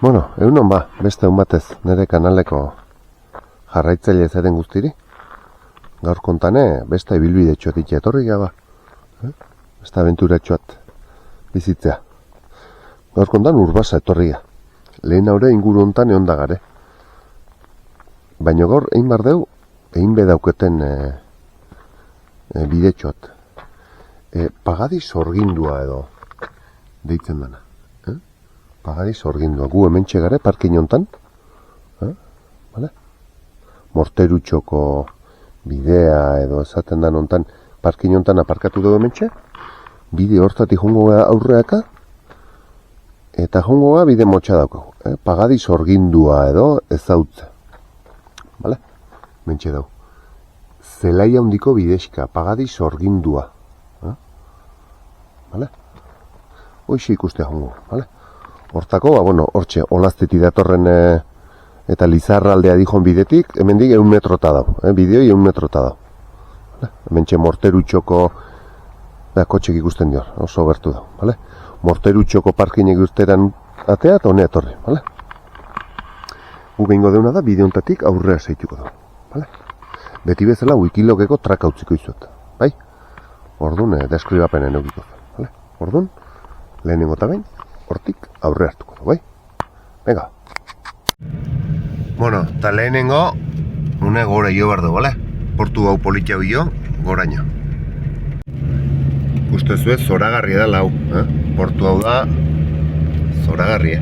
Bueno, egunon ba, beste egun batez nire kanaleko jarraitzaile zaren guztiri. Gaur kontane, beste ibilbide txotik etorri gaba. Beste aventura txoat bizitzea. Gaur kontan Urbasa etorri ga. Lehen haure inguru hontan egon da gare. Baina gaur egin bar deu, egin bedauketen bide txoat. Pagadi sorgindua edo deitzen dana. Pagadi sorgindua. Gu hemen txegare parkin hontan. Vale? Morterutxoko bidea edo esaten dan hontan parkin hontan aparkatu dugu hemen txe. Bide hortatik jongo aurreaka. Eta jongo bide motxa daukagu. Pagadi sorgindua edo ezautze. Vale? Hemen txe dau. Zelaia handiko bidezka. Pagadi sorgindua. Vale? Hoxe ikustea jongo. Vale? Hortako, hortxe, olazteti datorren eta Lizarraldea dijon bidetik, hemen dik 1 metrota dau. Bideoi 1 metrota dau. Hemen txe Morterutxoko, kotxek ikusten dior, oso gertu dau. Vale? Morterutxoko parkinek usteran atea eta honea etorri. Vale? Gu behingo deuna da, bide hontatik aurrea zaituko dau. Vale? Beti bezala wikilogeko traka utziko izuet. Bai? Orduan, deskribapenen eukiko. Vale? Orduan, lehenengo eta behin, hortik aurre hartuko du, bai? Venga. Bueno, eta lehenengo, une gora jo bardo, bale? Portu hau politia jo, goraino. Uste zuez, zoragarria da lau, Portu hau da, zoragarria.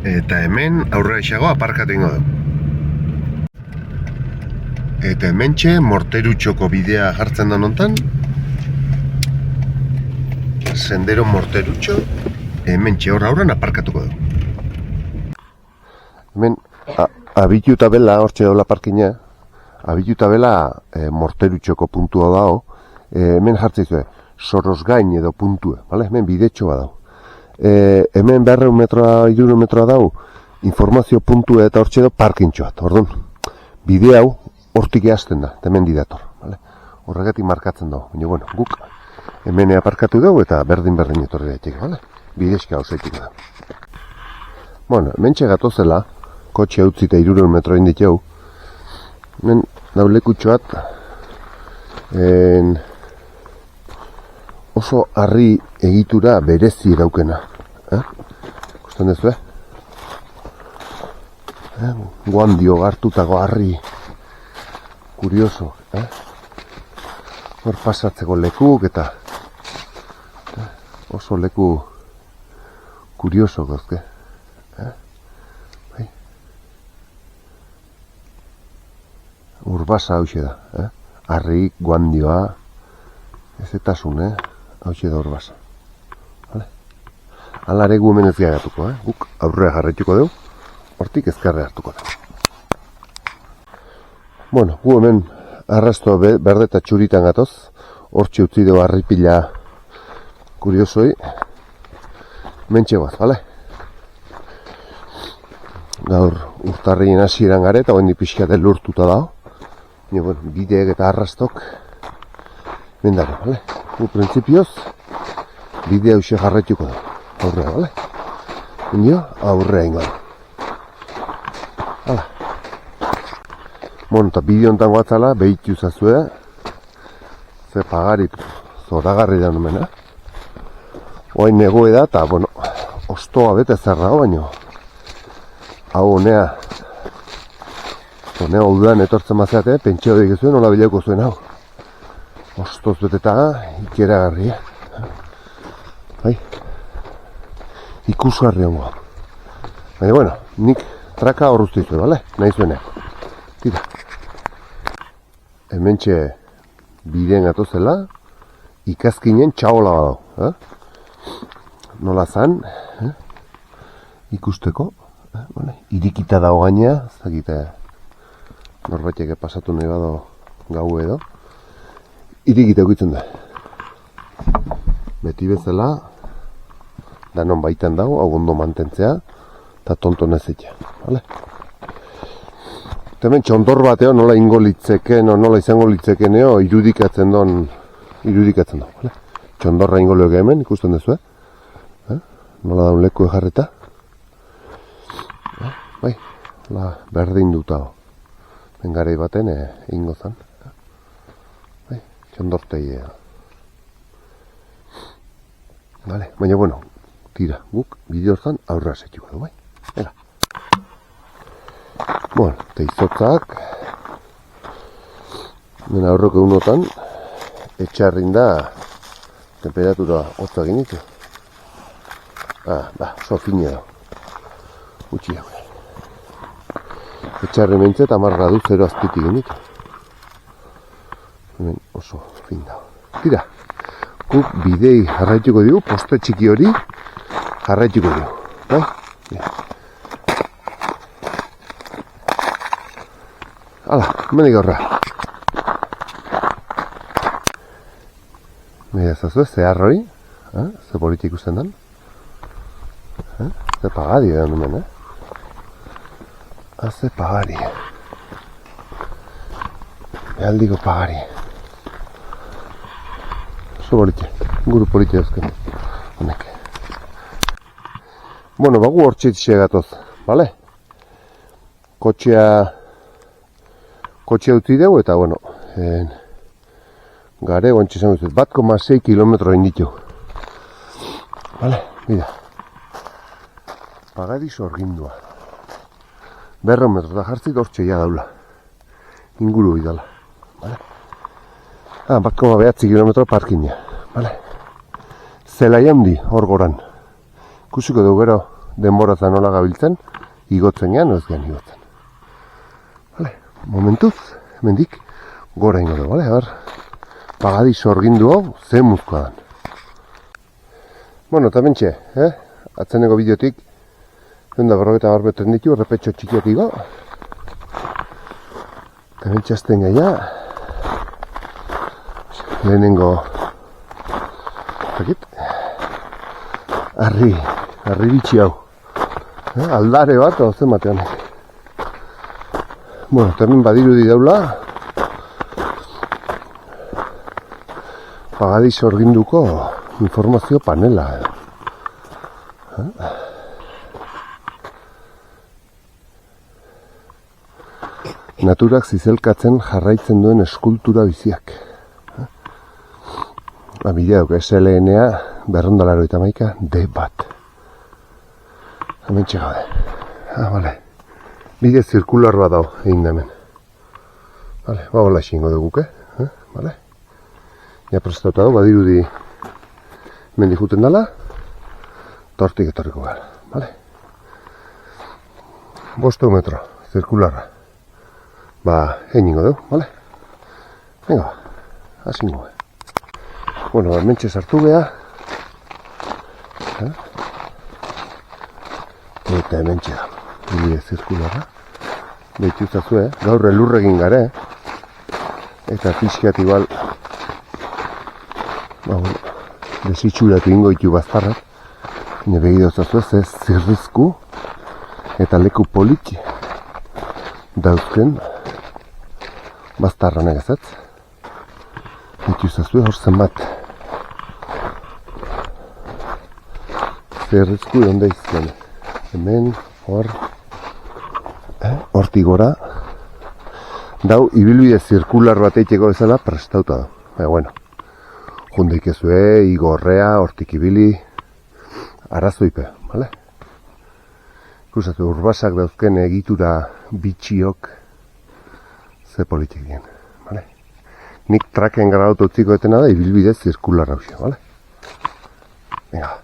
Eta hemen aurre esago aparkatu ingo du. Eta hemen txe, Morterutxoko bidea jartzen da nontan, Sendero Morterutxo, hemen txe horra aurren aparkatuko du. Hemen, abitu eta bela, hortxe daula parkina, abitu eta bela Morterutxoko puntua dao, hemen jartzen zuen, Sorosgain edo puntue, vale? Hemen bidetxoa dao. Hemen 200 metroa, 300 metroa dau, informazio puntue eta hortxe dao parkintxoat, orduan. Bide hau, hortik ehazten da, hemen didator, vale? Horregatik markatzen dago, baina bueno, guk hemen aparkatu dugu eta berdin etorri daitek, bale? Bidezka osaitik da. Bueno, hemen txegatozela, kotxe utzi eta 300 metro indit jau, hemen daulekutxoat, oso harri egitura berezi daukena. Kusten dezu, Guandio gartutako harri kurioso, Hor pasatzeko lekuk eta oso leku kurioso gozke. Bai? Urbasa hauxe da. Arrik, guandioa, ez etasun, hauxe da Urbasa. Vale? Alare gu hemen ez gagatuko, Guk aurrea jarraituko dugu, hortik ezkarre hartuko dugu. Bueno, gu hemen arrasto berde eta txuritan gatoz, hortxe utzi dugu harripila kuriosoi, mentxe bat, bale? Gaur urtarrien hasieran gare eta oen pixkate lurtuta dago, bideek eta arrastok mendare, bale? Gu printzipioz, bide hause jarraituko da, aurrea, bale? Indio, aurrea ingo da. Hala. Bueno, eta bideo ontan guatzala, behitu zazue, ze pagarit zoragarri da nomen, Oain negoe da, eta, ostoa bete zerra, baino. Hau honea udan etortzen mazeate, pentseo dik zuen, hola bilauko zuen, hau. Ostoz beteta, ikeragarri, Bai? Ikusgarri hongo. Baina, nik traka horruzti zuen, bale? Nahi zuenean. Tira. Hementxe bideen gatozela, ikazkinen txaola badao. Nola zan, ikusteko, irikita dago gainea, zakite norbaitek pasatu nahi bado gau edo, irikita egitzen da. Beti bezala, danon baitan dago, hau ondo mantentzea, eta tonton ez egitea, bale? Hemen txondor bateo nola ingo litzeken, nola izango litzekeneo irudikatzen don, vale? txondorra ingo leuke hemen, ikusten duzu, nola daun leku jarreta. Bai, berdin dutago. Bengarei baten ingo zan. Bai, txondortei. Vale, baina bueno, tira, guk bideo hortan aurra setxuko du, bai. Ega. Bueno, teizotzak. Nena aurroko egunotan, etxarrin da temperatura hotza egin ditu. Oso fine da. Gutxi hau. Etxarri mentzet 10 gradu 0 azpitik egin ditu. Hemen oso fin da. Tira, guk bidei jarraituko dugu, poste txiki hori jarraituko dugu. Bai? Hala, hemenik aurra. Mira ezazu, zehar hori, ze politik ikusten den. Ze pagadi edan hemen, Ze pagari. Ealdiko pagari. Oso politik, guru politik ezken. Honek. Bueno, bagu hortxetxe gatoz, bale? Kotxea utzi dugu eta, bueno, gare guantxe izango dut, 1,6 kilometro inditu. Vale, mira. Pagadi sorgindua. 100 metro da jartzit hortxeia daula. Inguru idala. Vale. 1,9 kilometro parkina. Vale. Zelai handi hor goran. Ikusiko dugu gero denboratzen nola gabiltzen, igotzen gean, ez gean igotzen. Vale. Momentuz, hemendik gora ingo dugu, vale? Pagadi sorgindu hau, ze muzkoa dan. Bueno, eta bentxe, atzeneko bideotik, 150 metro ditu, errepetxo txikiak igo. Eta bentxe azten gaia, lehenengo, arri bitxi hau. Aldare bat, ozen batean. Bueno, eta hemen badirudi daula, Pagadi sorginduko informazio panela. Naturak zizelkatzen jarraitzen duen eskultura biziak. Bidea duk, SLN-a, 281, D1. Hemen txegade. Bale. Bide zirkular bat dau, egin da hemen. Bale, hola xingo duguk, Bale. Ja prestatuta dago, badirudi mendi juten dala, tortik etorriko gara, bale? 5 metro, zirkularra. Egingo dugu, bale? Venga, hasingo. Bueno, mentxe sartu geha. Eta mentxe da, bide zirkularra. Behitu zazue, gaur elurregin gare, eta pixkat igual, desitxuratu ingo ditu bazparrak, nire begido zazue, ze zirrizku eta leku poliki dauzken baztarra negazat. Ditu zazue hor zenbat zirrizku donde izan. Hemen, hor, hortik gora, dau ibilbide zirkular bat eiteko bezala prestauta da. Bueno. Jundeik ezue, igorrea, hortik ibili, arazoipe, bale? Ikusatu, urbasak dauzken egitura bitxiok ze politik dien, bale? Nik traken gara utziko etena da, ibilbide zirkular hausia, bale? Venga.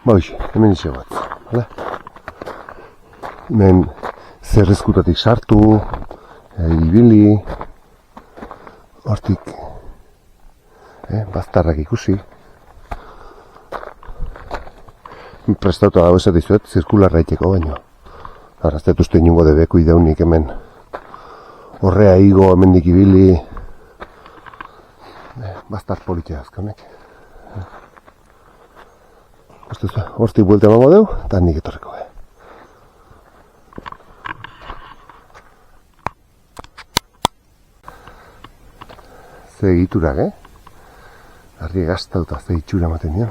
Hoxe, hemen iso bat, bale? Hemen zerrezkutatik sartu, ibili, hortik, baztarrak ikusi. Prestauta hau esat izuet, zirkularra iteko baino. Arraztetu uste inungo debeku ideunik hemen. Horrea igo, hemendik ibili. Baztar politia azkanek. Hortik buelte emango deu, eta nik etorreko. Ze egiturak, Arri gaztauta ze itxura ematen dian.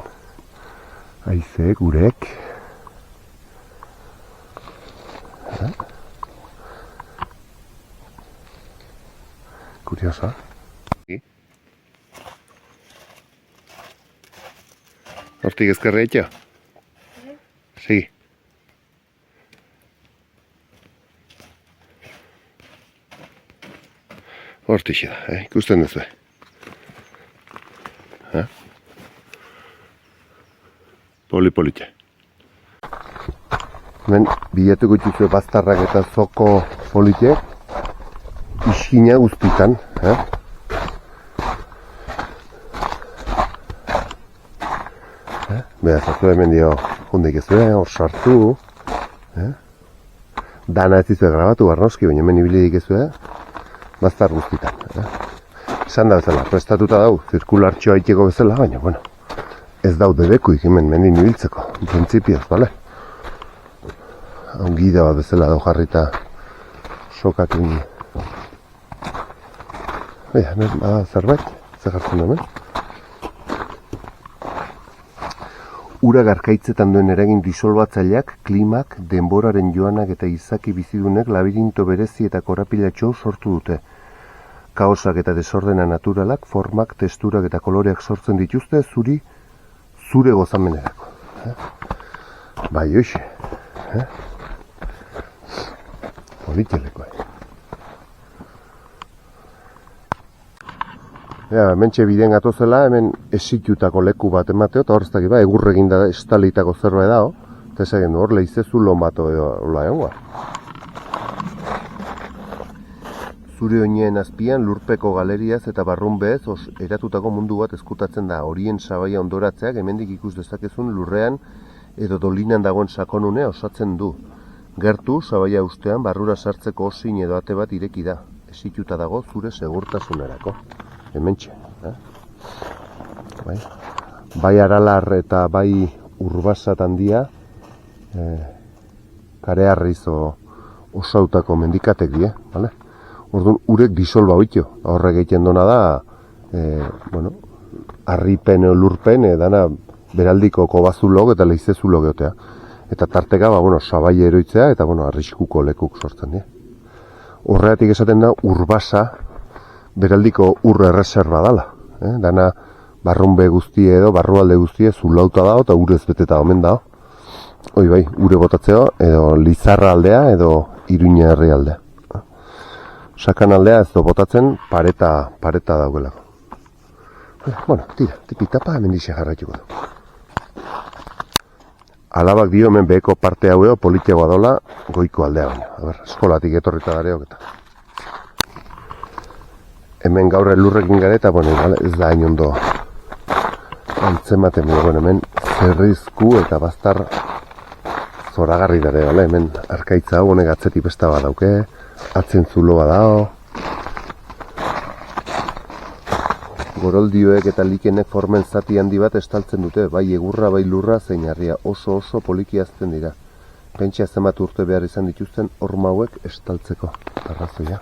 Haize, gurek. Kuriosa. Hortik ezkerra etxea? Segi. Hortixe da, ikusten duzu. Poli-politxe. Hemen, bilatuko dituzue baztarrak eta zoko politxe, iskina guztitan. Beraz, azu hemen dio, jundik ezue, hor sartu. Dana ez dizue grabatu, barnoski, baina hemen ibili dikezue, baztar guztitan. Esan da bezala, prestatuta dau, zirkulartxoa itxeko bezala, baina, bueno, ez daude bekuik hemen mendin ibiltzeko, printzipioz, bale? Hau gida bat bezala dau jarrita sokak egin. Hemen, zerbait, ze jartzen hemen. Ura garkaitzetan duen eragin disolbatzaileak, klimak, denboraren joanak eta izaki bizidunek labirinto berezi eta korapilatxo sortu dute. Kaosak eta desordena naturalak, formak, testurak eta koloreak sortzen dituzte zure gozamenerako. Bai, hoxe. Politxeleko. Hementxe bidean gatozela, hemen esitutako leku bat emateo, eta horreztak iba, egurregin da estalitako zerbait dago, eta esagen du, hor lehizezu lon bat hola egonga. Zure oineen azpian lurpeko galeriaz eta barrunbeez eratutako mundu bat eskutatzen da. Horien sabaia ondoratzeak hemendik ikus dezakezun lurrean edo dolinan dagoen sakonune osatzen du. Gertu, sabaia ustean barrura sartzeko osin edo ate bat ireki da. Esituta dago zure segurtasunerako. Hementxe. Bai Aralar eta bai Urbasat handia kareharriz osautako mendikatek die, bale? Orduan, urek disolba hoitio. Horrek egiten dona da, harripen o lurpen, dana beraldiko kobazulog eta leizezulog egotea. Eta tarteka, sabai eroitzea eta, arriskuko lekuk sortzen dira. Horregatik esaten da, Urbasa beraldiko ur erreserba dala. Dana barrunbe guztie edo, barrualde guztie zulauta dago eta urez beteta omen dago. Hoi bai, ure botatzeo, edo Lizarra aldea edo Iruña herri aldea. Sakan aldea ez do botatzen pareta daugelako. Tira, tipitapa hemen dixe jarraituko du. Alabak dio hemen beheko parte haueo politiagoa dola goiko aldea baina. Eskolatik etorrita dareok eta. Hemen gaur elurrekin gare eta, ez da hain ondo antzematen, hemen zerrizku eta baztar zoragarri dare, hemen arkaitza hau honek atzetik besta bat dauke. Atzen zulo badao. Goroldioek eta likenek formen zati handi bat estaltzen dute, bai egurra, bai lurra, zein harria oso poliki hazten dira. Pentsa zenbat urte behar izan dituzten horma hauek estaltzeko. Arrazoia.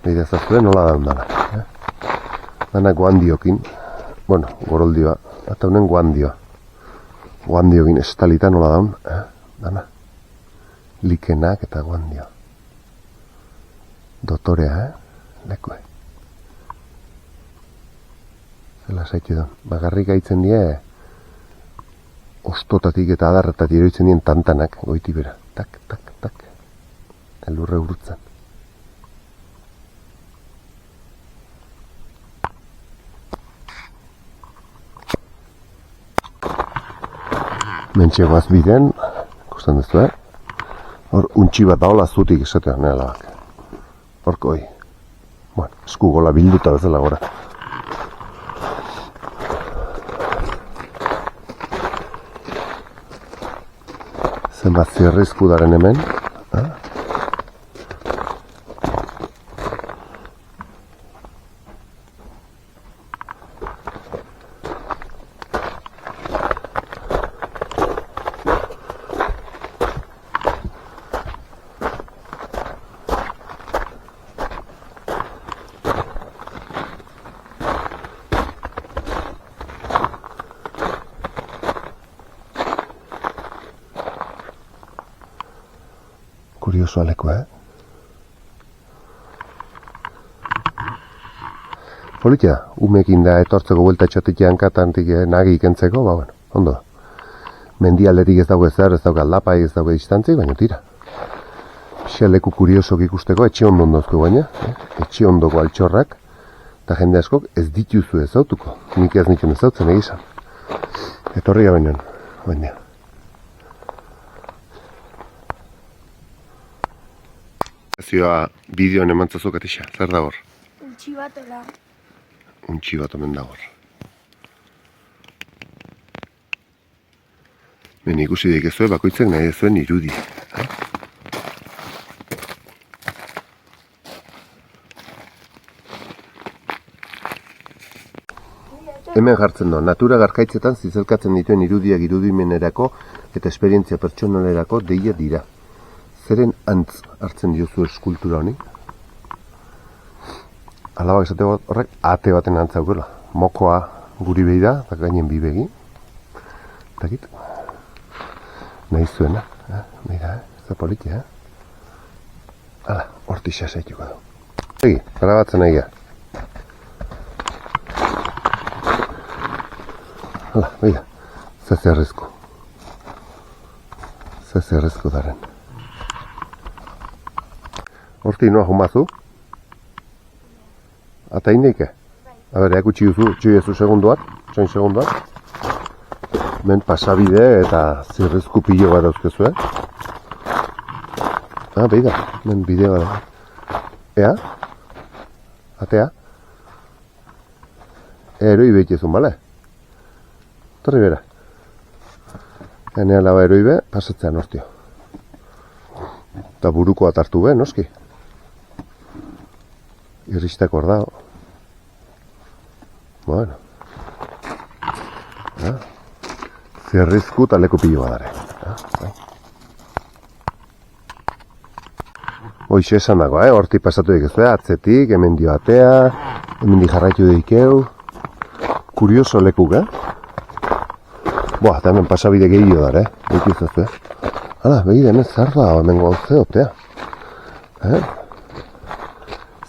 Nire ezazue nola daun dana. Dana guandiokin. Goroldioa. Eta honen guandioa. Guandiokin estalita nola daun. Dana. Likenak eta guandioa. Dotorea, lekue. Zela zaitu da. Bagarrik gaitzen die, ostotatik eta adarretatik eroitzen dien tantanak, goiti bera. Tak. Elurre urutzen. Mentxe guaz biden, ikusten duzu, hor untxi bat daola zutik esatea, nire labak. Horko hoi. Esku gola bilduta bezala gora. Zenbat zirrizku daren hemen. kuriosoa leku, Politia, umekin da etortzeko buelta txotik jankatantik nagi ikentzeko, bueno, ondo. Mendialderik ez dago ezer, ez dauka aldapai, ez dauka distantzik, baina tira. Pixea leku kuriosok ikusteko, etxe ondo ondozko baina, etxe ondoko altxorrak, eta jende askok ez dituzu ezautuko. Nik ez nituen ezautzen egizan. Etorri gabenean, baina. Zioa bideoan emantzazu katixa, zer da hor? Untxi batela. Untxi bat omen da hor. Ben ikusi daik ezue bakoitzek nahi ezuen irudi. Hemen jartzen do, natura garkaitzetan zizelkatzen dituen irudiak irudimenerako eta esperientzia pertsonalerako deia dira. Zeren antz hartzen diozu eskultura honi? Alabak esate horrek ate baten antzaukela. Mokoa guri behi da, eta gainen bi begi. Takit? Nahi zuena. Mira, ez da politia, Hala, hortisa zaituko du. Egi, grabatzen nahi gara. Hala, mira, zezerrezko. Zezerrezko daren. Horti noa jumazu? Ata indeike? A ber, eakutsi duzu, txoiezu segunduak, txoin segunduak. Men pasabide eta zirrizku pilo gara dauzkezu, behi da, men bideo gara. Ea? Atea? Eroi behitezun, bale? Torri bera. Enea laba eroi be, pasatzean hortio. Eta buruko atartu be, noski. Irristak hor dago. Bueno. Zerrizku taleko pilo badare. Hoxe esan dago, hortik pasatu dikezu, atzetik, hemen dio atea, hemen di jarraitu dikeu. Kurioso lekuk, Boa, eta hemen pasabide gehiago dara, Ikuzazu, Hala, behi hemen zer da, hemen gauze otea.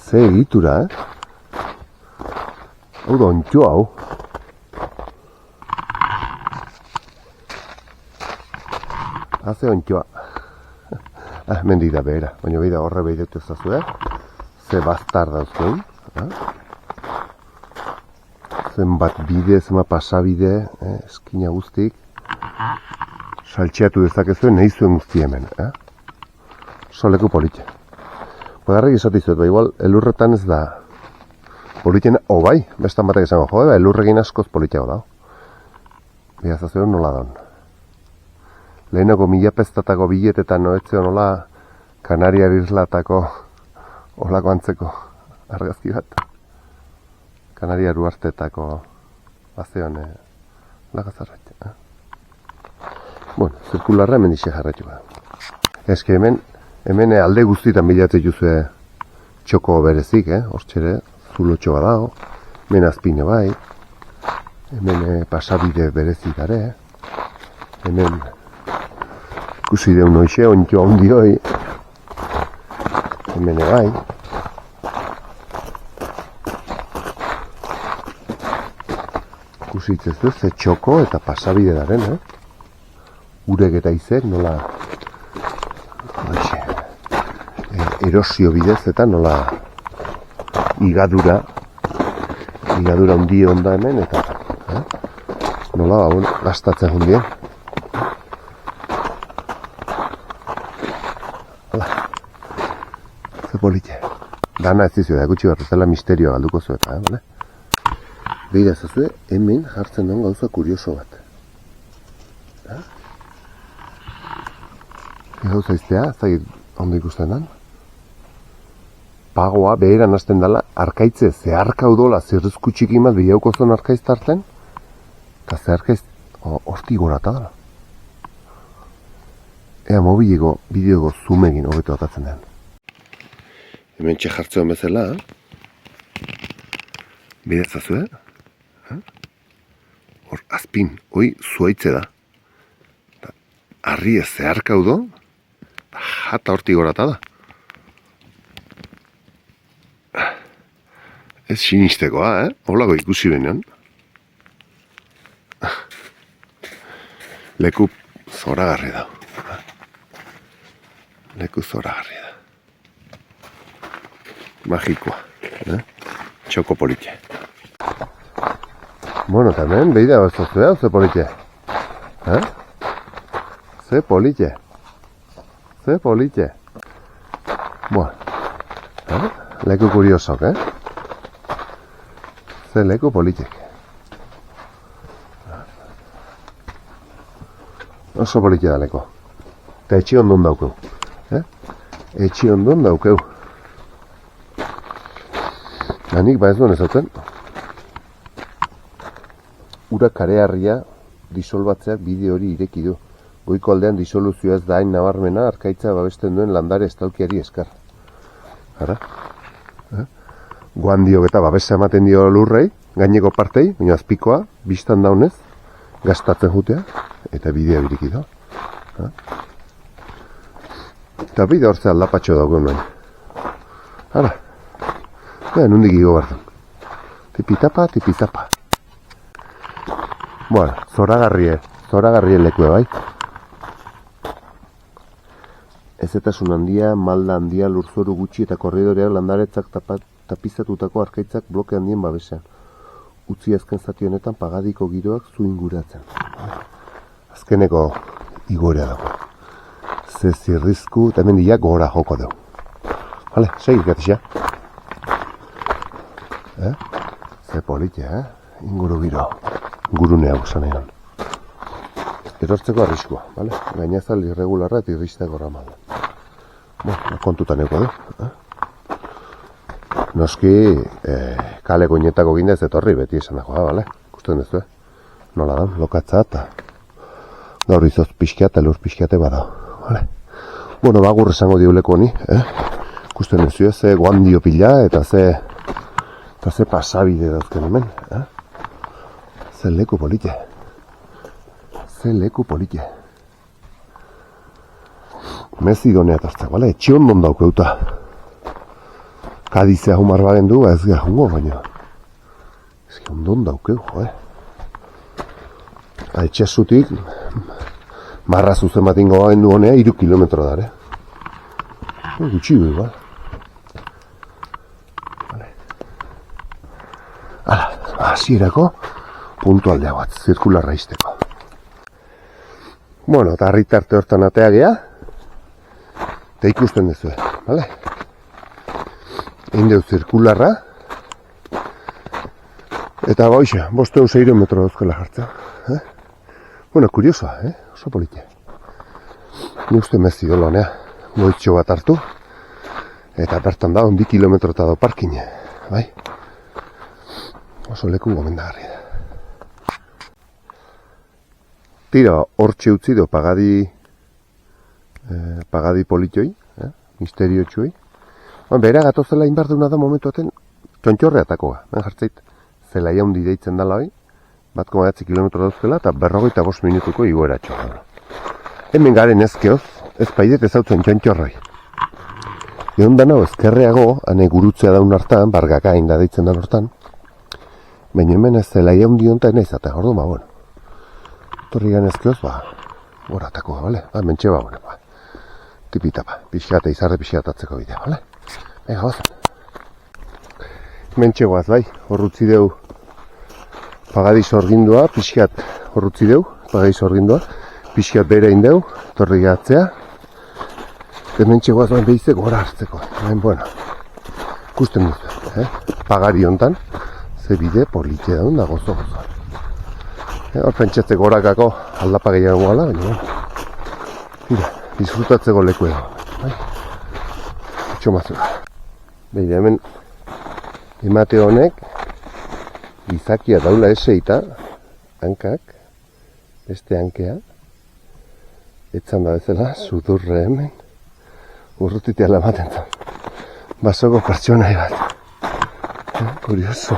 Ze egitura, Hau da ontxo hau. Haze ontxoa. Mendik da behera, baina behi da horre behi dut ezazu, Ze bastar dauzkuen. Zenbat bide, zenbat pasabide, eskina guztik. Saltxeatu dezakezuen nahi zuen guzti hemen, Soleku politxe. Bagarrik esatizuet, igual, elurretan ez da politxena, bai, bestan batek esango, elurregin askoz politxago da. Biazazuen nola daun. Lehenako mila peztatako biletetan noetzeo nola Kanariar Islatako olako antzeko argazki bat. Kanariar Uartetako bazean lagazarrat. Bueno, zirkularra hemen dixe jarraitu da. Eske hemen alde guztietan bilatzen juzue txoko berezik, hortxere, zulotxo badago, hemen azpine bai, hemen pasabide berezik dare, hemen ikusi deun noixe, ontxo handi hoi, hemen bai, ikusi itzezu ze txoko eta pasabide daren, urek eta izek nola erosio bidez eta nola igadura handi onda hemen eta nola gastatzen hundien. Hala, ze politxe. Dana ez dizue, gutxi bat ez dela misterioa galduko zueta, bale? Beira zazue, hemen jartzen duen gauza kurioso bat. Gauza iztea, zait ondo ikusten den. Pagoa beheran hasten dela, arkaitze zeharka udola zirrizku txiki bat bilauko zuen arkaiz tarten, eta zeharkaiz horti gorata dela. Ea mobileko bideoko zoomegin hobeto atatzen den. Hemen txejartzean bezala, bidatzazu, hor azpin, hoi zuaitze da. Arri ez zeharka udo, jata hortik gorata da. Ez sinistekoa, Holako ikusi benean. Leku zoragarri da. Leku zoragarri da. Magikoa. Txoko politxe. Bueno, tamen, behida batzotzu da, ze politxe. Ze politxe. Ze politxe. Bueno. Leku kuriosok, Ze leku politxek. Oso politxe da leko. Eta etxi ondon daukeu. Etxi ondon daukeu. Hanik ba ez duen ezautzen. Ura kareharria disolbatzeak bide hori ireki du. Goiko aldean disoluzioa ez da hain nabarmena arkaitza babesten duen landare estalkiari eskar. Ara? Guandiok eta babesa ematen dio lurrei, gaineko partei, baina azpikoa, biztan daunez, gastatzen jutea, eta bidea biriki da. Eta bide hortzea aldapatxo dago nahi. Ara? Nundik igo barzen. Tipitapa, tipitapa. Bueno, zoragarrie lekue bai. Ezetasun handia, malda handia, lurzoru gutxi eta korridoreak landaretzak tapizatutako arkaitzak bloke handien babesean. Utzi azken zati honetan pagadiko giroak zu inguratzen. Azkeneko igorea dago. Ze zirrizku eta hemen diak gora joko dugu. Hale, segi gatisa. Ze politxe, inguru giro. Gurunea usanean. Erortzeko arriskua, bale? Gainazal irregularra eta irristeko ramal. Kontutan eko du. Noski, kale goinetako gindez etorri beti esan dagoa, bale? Ikusten duzu, Nola da, lokatza eta gaur izoz pixka eta lur pixkate bada, bale? Bueno, bagur esango diuleko honi, Ikusten duzu, ze guandio pila eta ze pasabide dauzken hemen, Ze leku politxe. Ze leku politxe. Mezi donea taztak, bale? Etxe ondon daukeuta. Kadizea humar bagen du, ez gara jungo, baina. Ez ondon daukeu, Etxesutik, marra zuzen bat ingo bagen du honea, 3 kilometro dara. Gutxi du, igual. Hala, hasierako puntualdea bat, zirkularra izteko. Bueno, eta harritarte hortan atea gea, eta ikusten duzue, bale? Egin deu zirkularra, eta baixa, 500 metro dauzkela jartzea. Bueno, kuriosoa, oso politxe. Ni uste mezi dola honea, goitxo bat hartu, eta bertan da, 1 kilometro eta do parkine, bai? Oso leku gomendagarri da. Tira, hortxe utzi do pagadi politxoi, misterio txui. Bera gatozela inbarduna da momentuaten txontxorreatakoa, jartzeit. Zela jaundi deitzen dala hoi, 1,9 kilometro dauzkela eta 45 minutuko igoera txorra. Hemen garen ezkeoz, ez paidet ezautzen txontxorroi. Egon dana ezkerreago, hane gurutzea daun hartan, bargakain da deitzen dan hortan, baina hemen ez zela jaundi hontan ezatea, ordu ma, bueno. Torri ganezkioz, goratakoa, bale? Mentxe bueno, tipitapa, pixkate, izarre pixkatatzeko bidea, bale? Ega, bazan. Mentxe guaz, bai, horrutzi deu pagadi sorgindua, pixkat horrutzi deu, pagadi sorgindua, pixkat bere indeu, torri gatzea, eta mentxe guaz, behize gora hartzeko, bueno, ikusten dut, pagari hontan, ze bide politxe daun da gozo. Hor pentsatze gorakako aldapa gehiago gala, baina tira, disfrutatzeko leku edo. Etxo mazura. Beira, hemen emate honek gizakia daula eseita, hankak, beste hankea, etzan da bezala, sudurre hemen, urrutitea lamaten zen. Basoko pertsonai bat. Kurioso.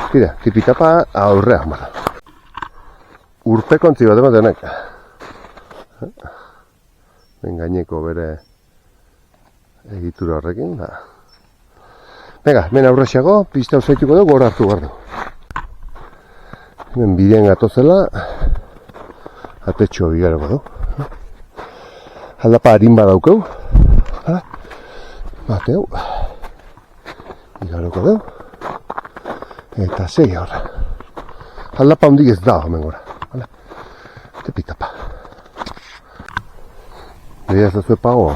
Tira, tipitapa aurreak bada. Urpekontzi bat ematenek. gaineko bere egitura horrekin, da. Venga, hemen aurrexago, pista usaituko dugu, gora hartu behar du. Hemen bidean gatozela, atetxo bigaroko du. Aldapa harin badaukeu, bateu, igaroko du, eta segi horra. Aldapa hondik ez da, hemen gora. Tepitapa. Beha ez da zuepago,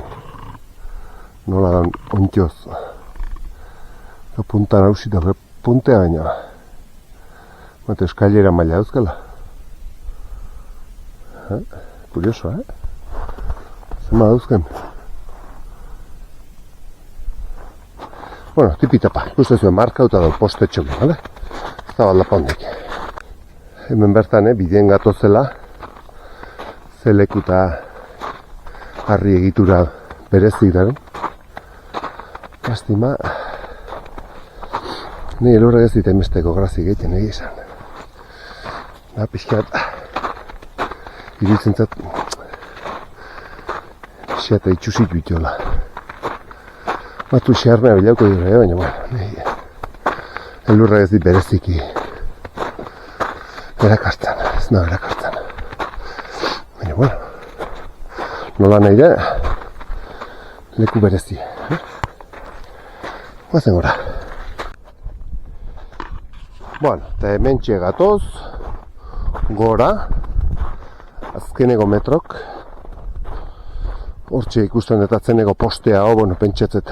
nola da ontioz. Punta nausita, puntea baina. Mate eskailera maila dauzkala. Curioso, Zema dauzken. Bueno, tipitapa. Ikusten zuen markauta da poste txokin, bale? Ez da aldapa hondik. Hemen bertan, bidean gatozela, zelekuta harri egitura berezik daren. Lastima, ni elurra ez dit emesteko grazik egiten egia izan. Da, pixkat, iruditzen zat, pixkat itxusit bitola. Batu xarmea bilauko dira, baina, bueno, elurra ez dit bereziki erakartzen, ez nahi erakartzen. Baina, bueno, nola nahi da, leku berezi. Guazen gora. Bueno, eta hemen txegatoz, gora, azkeneko metrok, hortxe ikusten dut atzeneko postea, bueno, pentsatzet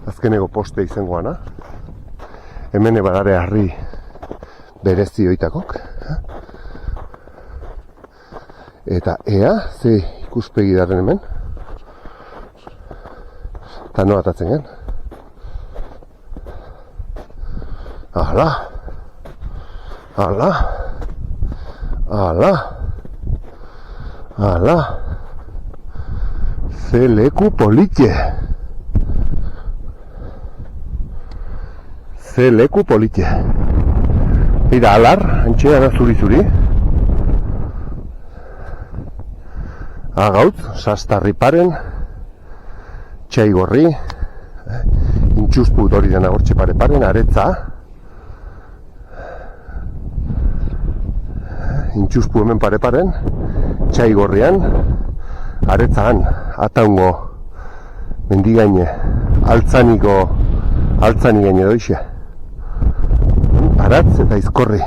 azkeneko poste izangoana. Hemen ebagare harri berezi oitakok. Eta ea, ze ikuspegi daren hemen. Eta no atatzen gen. Ala, ala, ala, ala, ze leku politxe. Ze leku politxe. Mira, alar, antxe dana zuri-zuri. Agautz, sastarriparen, txaigorri, intxuspu hori dena gortxe pare-paren, aretza, intxuspu hemen pare-paren, txaigorrian, aretzaan, ataungo, mendigaine, altzani gaine doixe. Aratz eta izkorri.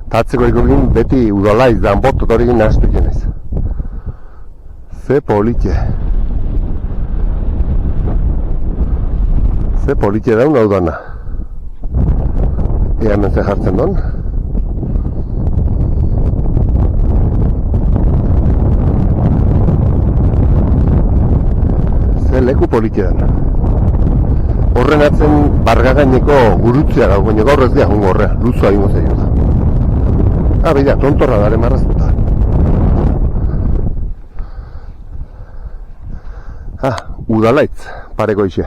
Eta atzeko ikurgin beti udalaiz da, botot hori gina aspekien ez. Ze politxe. Ze politxe daun hau dana. Ea hemen ze jartzen don. Leku politxean. Horren atzen bargagaineko gurutzea gau, baina gaur ez geha hongo horrea, luzua ingo zaio da. Beida, tontorra dara marraztuta. Udalaitz, pareko ixe.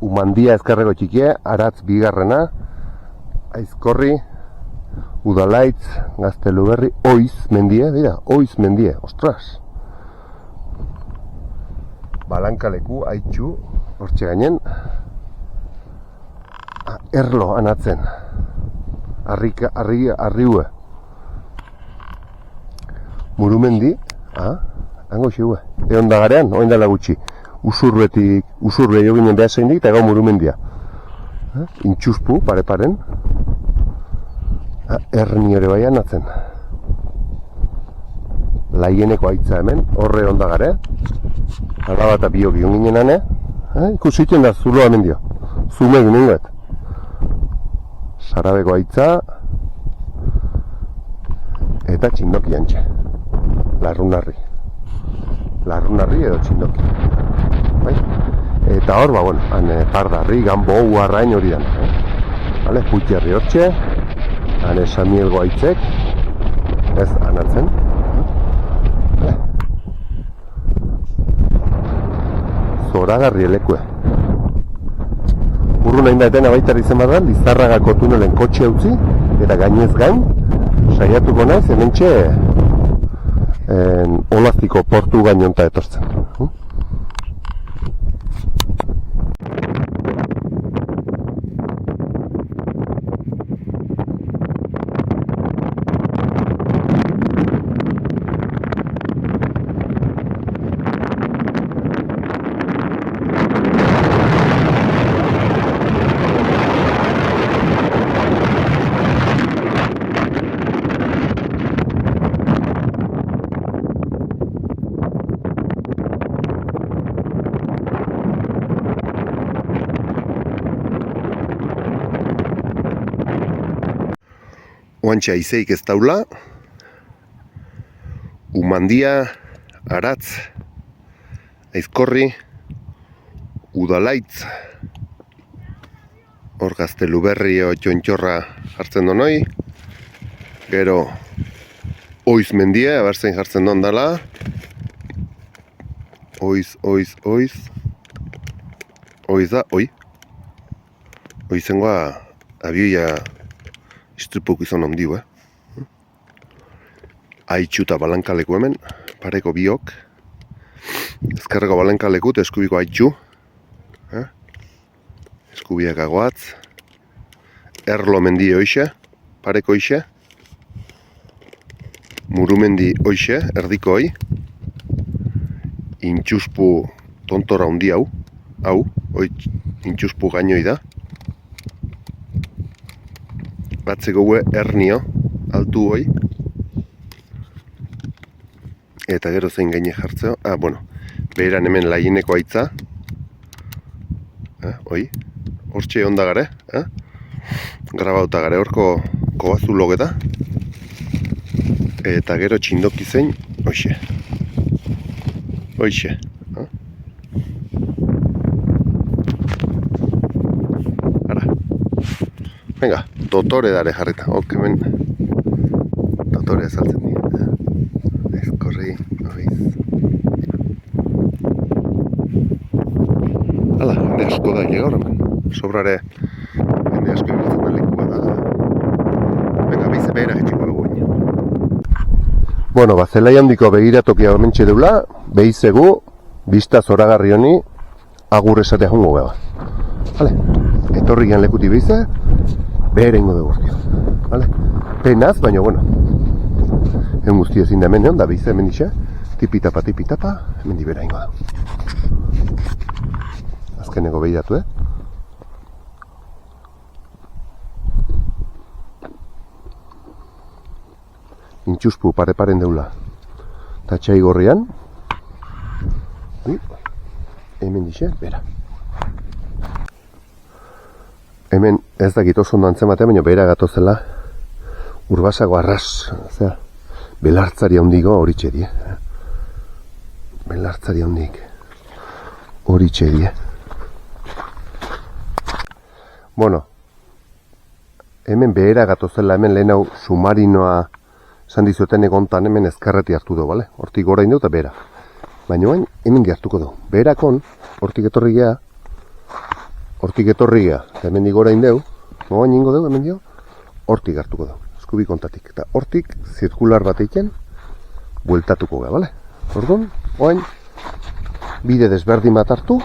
Umandia ezkarreko txikia, aratz bigarrena, aizkorri, Udalaitz, Gazteluberri, Oiz mendie, dira, Oiz mendie, ostras. Balankaleku, haitxu, hortxe gainen. Erlo anatzen. Arriue. Murumendi, hango xeue. Egon da garean, oin dela gutxi. Usurbe jo ginen behar zeindik, eta ego murumendia. Intxuspu, pare-paren. Erni ere bai anatzen. Laieneko aitza hemen, horre onda gare. Alaba eta biok ion ginen ane. Ikusiten da, zuloa hemen dio. Zume ginen guet. Sarabeko aitza. Eta txindoki antxe. Larrunarri. Larrunarri edo txindoki. Bai? Eta hor, han pardarri, gambo, uarrain hori dan. Putxerri hortxe. Hane Samielgo aitzek, ez anatzen. Zoragarri elekue. urrun hain da etena baita izan bada, Lizarragako tunelen kotxe utzi, eta gainez gain, saiatuko naiz, hementxe, Olaztiko portu gainonta etortzen. Oantxe aizeik ez daula, Umandia, Aratz, Aizkorri, Udalaitz, hor Gazteluberri o Txontxorra jartzen donoi, gero Oiz mendia, abertzein jartzen don dala, Oiz, Oiz da, Oizengoa abioia istripuk izan ondiu, Aitxu eta balankaleku hemen, pareko biok. Ezkerreko balankaleku eta eskubiko aitxu. Eskubiak agoatz. Erlo mendi hoixe, pareko hoixe. Murumendi hoixe, erdiko hoi. Intxuspu tontora handi hau. Hoi intxuspu gainoi da. Batzeko gue ernio, altu hoi. Eta gero zein gaine jartzeo. Beheran hemen laieneko aitza. Hoi, hortxe onda gare. Grabauta gare horko koazu logeta. Eta gero txindoki zein, hoxe. Venga, dotore dare jarrita. Hemen dotore azaltzen dira. Aizkorri, Oiz. Hala, hende asko da gaur hemen. Sobrare hende asko ibiltzen da lekua da. Venga, beize behera etxeko dugu. Zelai handiko begiratokia hementxe deula, beizegu, bista zoragarri honi, agur esatea jongo gara. Hale, etorri gian lekuti beize, behera ingo dugu guztio. Penaz, baina, egun guztio ezin da hemen egon, da beize hemen isa, tipitapa, hemen dibera ingo dugu. Azkeneko behiratu, Intxuspu pare-paren deula. Tatxai gorrian. Hemen dixe, bera. Hemen ez dakit oso ondo antzemate, baina bera gatozela Urbasago arras, belartzari handiko horitxe die. Belartzari handik horitxe die. Hemen behera gatozela, hemen lehen hau submarinoa esan dizuten egontan hemen ezkerreti hartu du, bale? Hortik gora indu eta behera. Baina hemen hartuko du. Beherakon, hortik etorri gea, eta hemen gora indeu, noain ingo dugu, hemen dio, hortik hartuko du, eskubi kontatik. Eta hortik, zirkular bat eiken, bueltatuko gea, bale? Orduan, oain, bide desberdin bat hartu,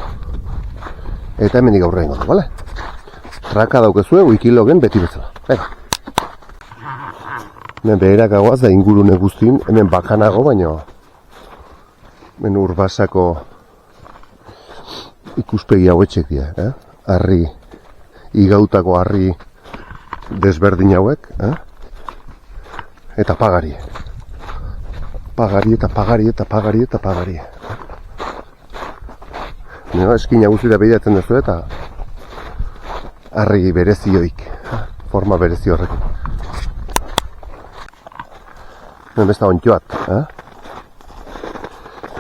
eta hemen gaurra ingo du, bale? Traka daukezue, uikilogen beti bezala. Venga. Hemen beherak agoaz da ingurune guztin, hemen bakanago, baina hemen Urbasako ikuspegi hauetxek dira, harri, igautako harri desberdin hauek, eta pagari. Pagari. Eskina guztira behiratzen duzu eta harri berezioik, forma berezi horrekin. Hemen besta ontioat,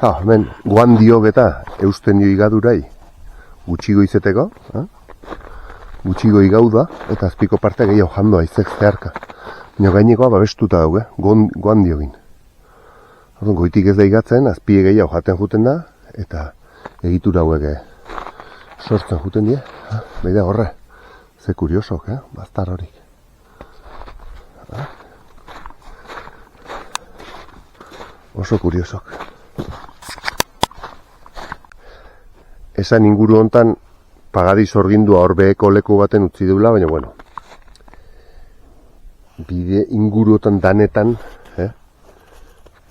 hemen guandiok eta eusten dio igadurai gutxigo izeteko, gutxigo igau da, eta azpiko parte gehiago jandoa izek zeharka. Baina gainekoa babestuta daude, guandiogin. Goitik ez da igatzen, azpie gehiago jaten juten da, eta egitura hauek sortzen juten die. Beida horre, ze kuriosok, baztar horik. Oso kuriosok. Esan inguru hontan pagadi sorgindua hor beheko leku baten utzi dula, baina bueno. Bide inguruotan danetan,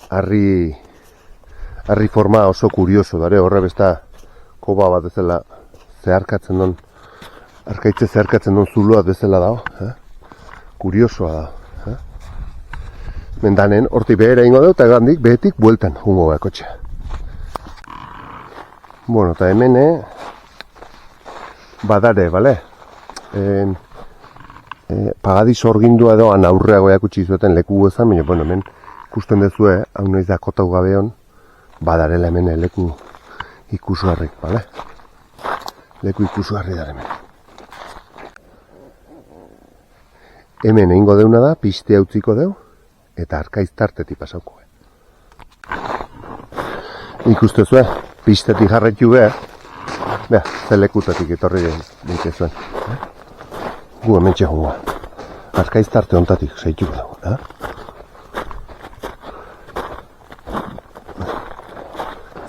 harri forma oso kurioso dare, horre besta koba bat bezala zeharkatzen don, arkaitze zeharkatzen don zuloa bezala dago, kuriosoa da. Mendanen, hortik behera ingo dut, eta gandik behetik bueltan jungo kotxe. Bueno, eta hemen, badare, bale? Pagadi sorgindua doan aurreago jakutsi zueten leku ezan, baina, bueno, hemen ikusten dezue, hau noiz da kotau gabeon, badarela hemen leku ikusgarrik, bale? Leku ikusgarri da hemen. Hemen egingo deuna da, piste utziko deu, eta arkaiz tartetik pasauko. Ikustezue, pistetik jarraitu behar, ze lekutatik etorri daitezuen. Gu hemen txegoa, arkaiz tarte ontatik zaituko dugu.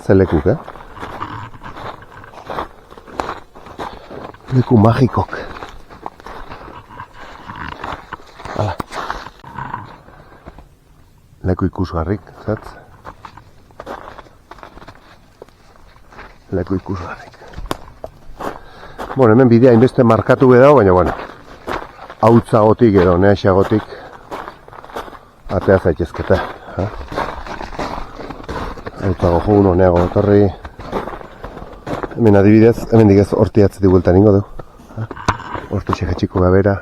Ze lekuk, leku magikok. Hala. Leku ikusgarrik, zatz? Leku ikusgarrik. Bueno, hemen bidea inbeste markatu bedago, baina, bueno, hautzagotik edo neaxagotik atea zaitezketa. Hautzago jugun neago etorri. Hemen adibidez, hemen digez horti atzetik bueltan ingo du. Hortu xegetxiko gabera.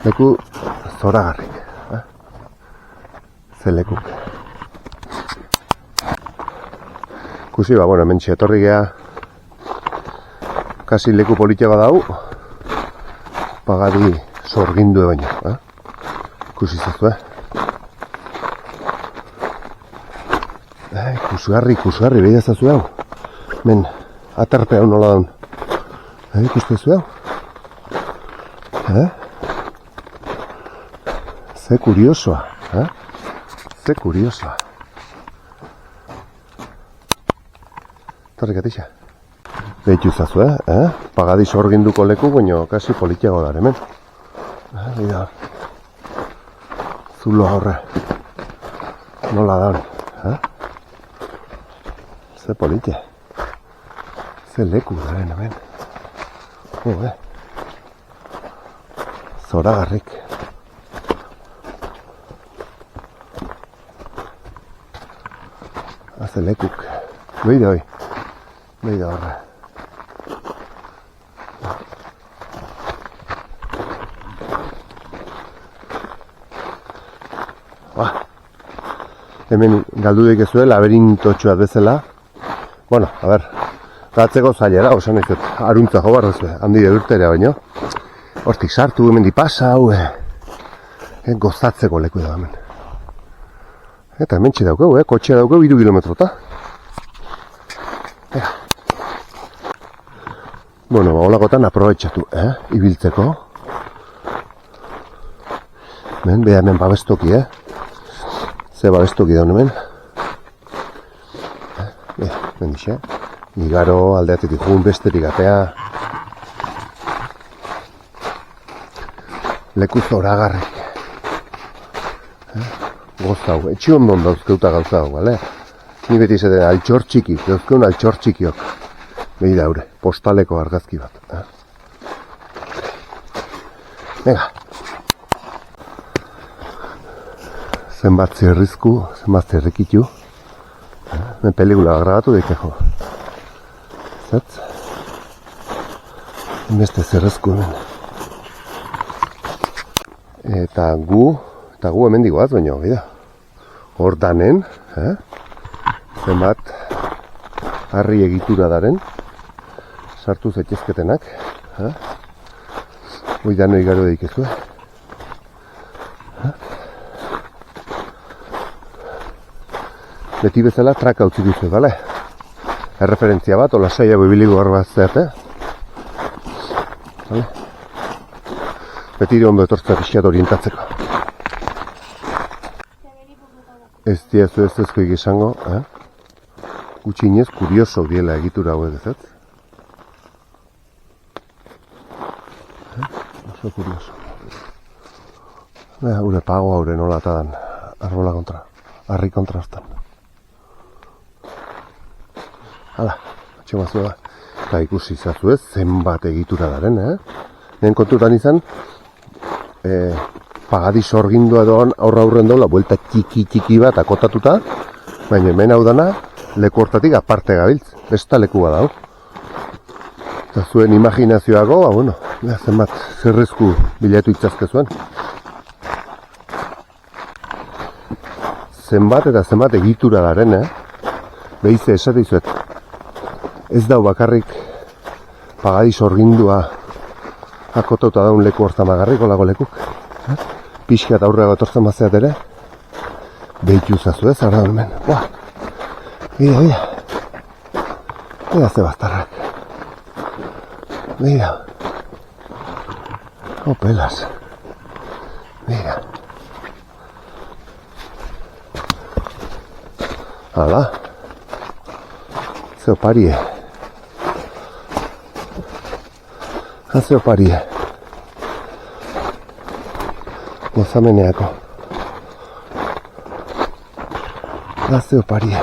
Leku zoragarrik. Ze lekuk. Kusi, bueno, hemen etorri geha kasi leku politiago dau, pagadi sorgindu baino. Kusi zezu, Ikusgarri, behida zazu hau. Men, aterpe hau nola daun. Ikustezu hau. Ze kuriosoa, Ze kuriosoa. Torrik atixa. Behitu zazu, Pagadi sorginduko leku, baina kasi politiago da hemen. Bida. Zulo horre. Nola daun, Ze politia. Ze leku daren hemen. Zoragarrik. Haze lekuk. Beide hoi. Beide horre. Hemen galdu dekezue labirintotxoa bezala. Bueno, a ber, gatzeko zailera, osan ez dut, aruntza jo barrezue, handi urtera baino. Hortik sartu, hemen di pasa, hau, gozatzeko leku da hemen. Eta hemen daukeu, kotxea daukeu 3 kilometrota. Bueno, holakotan aprobetxatu, ibiltzeko. Hemen, beha hemen babestoki, Ze babestoki daun hemen. Hemen dixe. Igaro aldeatik ikun besterik atea. Leku zoragarrik. Goztau, etxi ondon dauzkeuta gauza hau, bale? Ni beti izaten altxor txiki, dauzkeun altxor txikiok. Behi daure, postaleko argazki bat. Venga. Zenbat zerrizku, zenbat zerrikitu. Hemen pelikula grabatu daiteko. Zetz? Beste zerrizku hemen. Eta gu hemen digoaz, baina bida. Hor danen, zenbat harri egitura daren, sartu zaitezketenak, hoi dano igaro daikezue. Beti bezala traka utzi duzu, bale? erreferentzia bat, ola saiago ibiliko gara bat zeate. Beti ondo etortzea pixkat orientatzeko. Ez diazu ez ezkoik esango, gutxinez kurioso diela egitura hauek ez ez? Oso kurioso. Gure pago haure nola eta dan, arbola kontra, harri kontrastan. Hala, atxemazua da. Eta ikusi izazu ez, zenbat egitura daren, Nehen kontutan izan, pagadi sorgindua doan aurren dola, buelta txiki bat akotatuta, baina hemen hau dana, leku hortatik aparte gabiltz, besta leku bat hau. Eta zuen imaginazioago, zenbat zerrezku bilatu itzazke zuen. Zenbat eta zenbat egitura daren, behize esate izuet. Ez dau bakarrik pagadi sorgindua akotota daun leku hortan bagarrik, olago lekuk. Pixka eta aurrera etortzen bazeat ere, behitu zazu ez, ara hemen. Bida. Bida ze bastarrak. Bida. Pelas. Bida. Hala. Zeo parie. Zeo parie. Gozameneako. Zeo parie.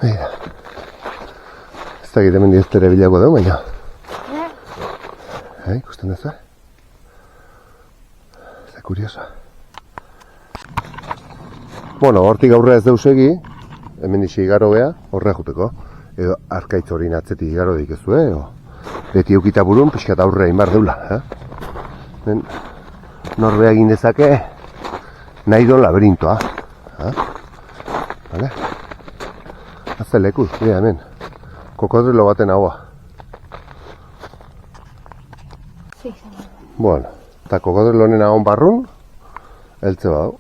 Bida. Ez da egiten mendiz tere bilago da, baina. Ikusten duzu? Eta kuriosa. Hortik aurrera ez deus egi, hemen isi igaro beha, horrea juteko. Edo arkaitz hori atzetik igaro dikezu, beti eukita burun, pixkat aurrea inbar deula. Norbea egin dezake, nahi don laberintoa. Azte leku, hemen. Kokodrilo baten haua. Eta kokodrilo honen ahon barrun, eltze badau.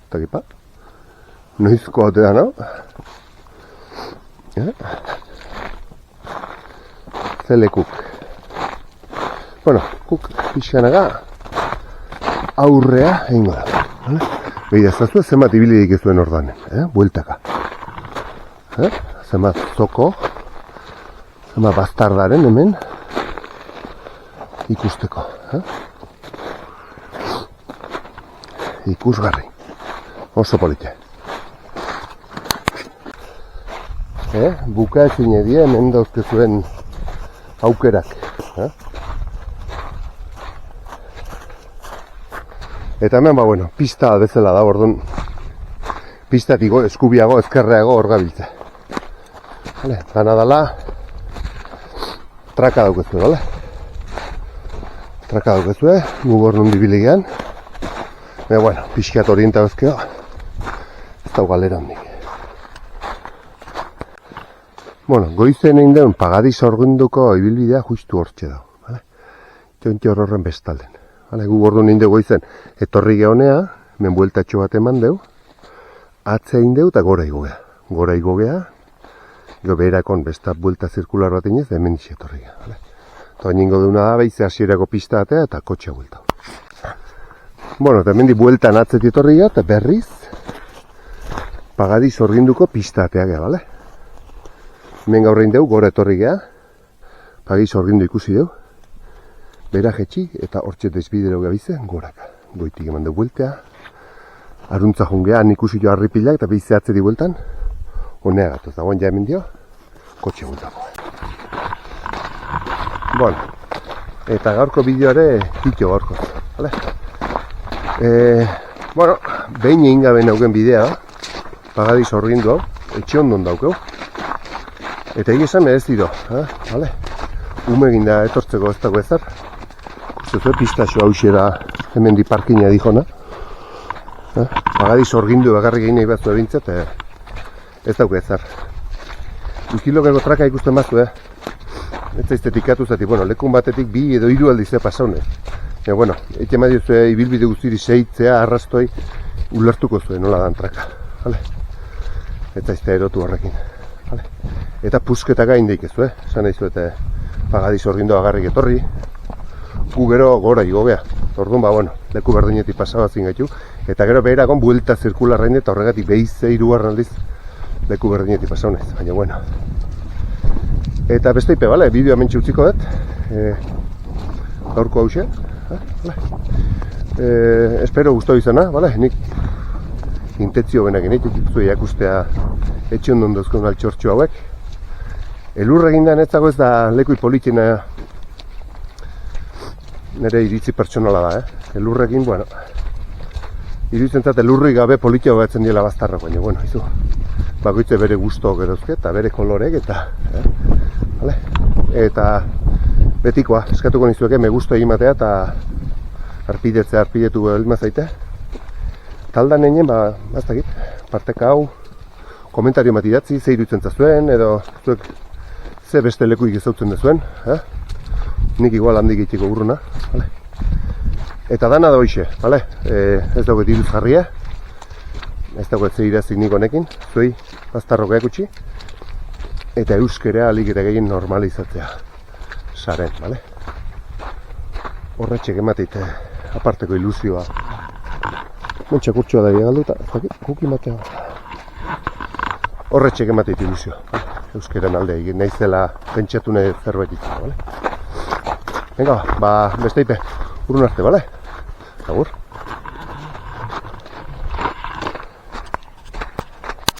Eta kipa. Noizko haute da, no? Zele kuk. Kuk pixkanaga aurrea egingo da. Behi dazazue zenbat ibili dikezuen ordanen, bueltaka. Zenbat zoko, zenbat bastardaren hemen ikusteko. Ikusgarri. Oso polite. Buka ezin edie hemen dauzkezuen aukerak. Eta hemen, pista bezala da, orduan pistatiko eskubiago, ezkerreago hor gabiltza. Dana dala traka daukezue, bale? Traka daukezue, gugor nundi bilegean. Pixkat orienta bezkeo, ez dau galera handik. Goizen egin deun pagadi sorgunduko ibilbidea justu hortxe dago. Jontxe horren bestalden. Gu orduan egin dugu goizen etorri geonea, men bueltatxo bat eman deu, atze egin deu eta gora igogea. Gora igogea, jo beherakon besta buelta zirkular bat inez, da hemen isi etorri geha. Eta ningo deuna da, behize hasierako pista atea eta kotxe buelta. Eta hemen di bueltan atzeti etorri geha, eta berriz pagadi sorginduko pista atea geha, bale? Hemen gaur egin deu, gora etorri geha, pagadi sorgindu ikusi deu, bera jetxi eta hortxe desbidero gabize goraka. Goitik eman deu bueltea, aruntza jungea, han ikusi jo harripilak eta behize atzeti bueltan, honea gatoz, dagoen ja hemen dio, kotxe bueltako. Eta gaurko bideoare hitxo gaurko, bale? Behin egin gabe nauken bidea da, pagadi sorgindu hau, etxe ondon daukeu. Eta egizan merez dido, bale? Ume egin da etortzeko ez dago ezar. Zuzue pistaxo hau xera hemen di parkina dijona. Pagadi sorgindu bakarrik egin nahi batzu ebintzat, ez dago ezar. Ukilokeko traka ikusten bazu, ez zaiztetik atu zati, lekun batetik bi edo hiru aldiz pasaunez. bueno, ete madiozu ibilbide guztiri segitzea, arrastoi, ulertuko zuen nola dan traka, vale? Eta izte erotu horrekin, vale? Eta pusketa gain deikezu, esan nahi zuete pagadiz orgindoa agarrik etorri, gu gero gora igo beha. Orduan, bueno, leku berdinetik pasabazin gaitu, eta gero beheragon buelta zirkularrain eta horregatik behize hirugarren aldiz leku berdinetik pasaunez, baina bueno. Eta beste bale, bideoa mentxe utziko dut, gaurko hausia, espero guztu izana, bale, nik intentzio benak enetik zuei akustea etxe ondon dozkon altxortxo hauek. Elurra egindan ez dago ez da leku politena nire iritzi pertsonala da, elurrekin, bueno, iruditzen zat elurri gabe politia hobetzen diela baztarra, baina, bueno, izu, bakoitze bere gusto gerozke, eta bere kolorek, eta, vale? Eta betikoa, eskatuko nizueke, me gusto egin matea, eta arpidetu elma zaite. Taldan nenien, baztakit, parteka hau, komentario bat idatzi, ze iruditzen zazuen, edo zuek ze beste lekuik ezautzen dezuen, nik igual handik itxiko urruna, vale? Eta dana da hoxe, vale? Ez dago diruz jarria, ez dago ez irazik nik honekin, zuei baztarroka ekutsi, eta euskera alik ere gehien normalizatzea saren, vale? Horretxek ematit aparteko ilusioa. Mentxak urtsua da galdu eta kuki matea. Horretxek ematit ilusioa, euskeran alde egin naizela pentsatu nahi zerbait itzela, vale? Venga, beste urrun arte, bale? Agur.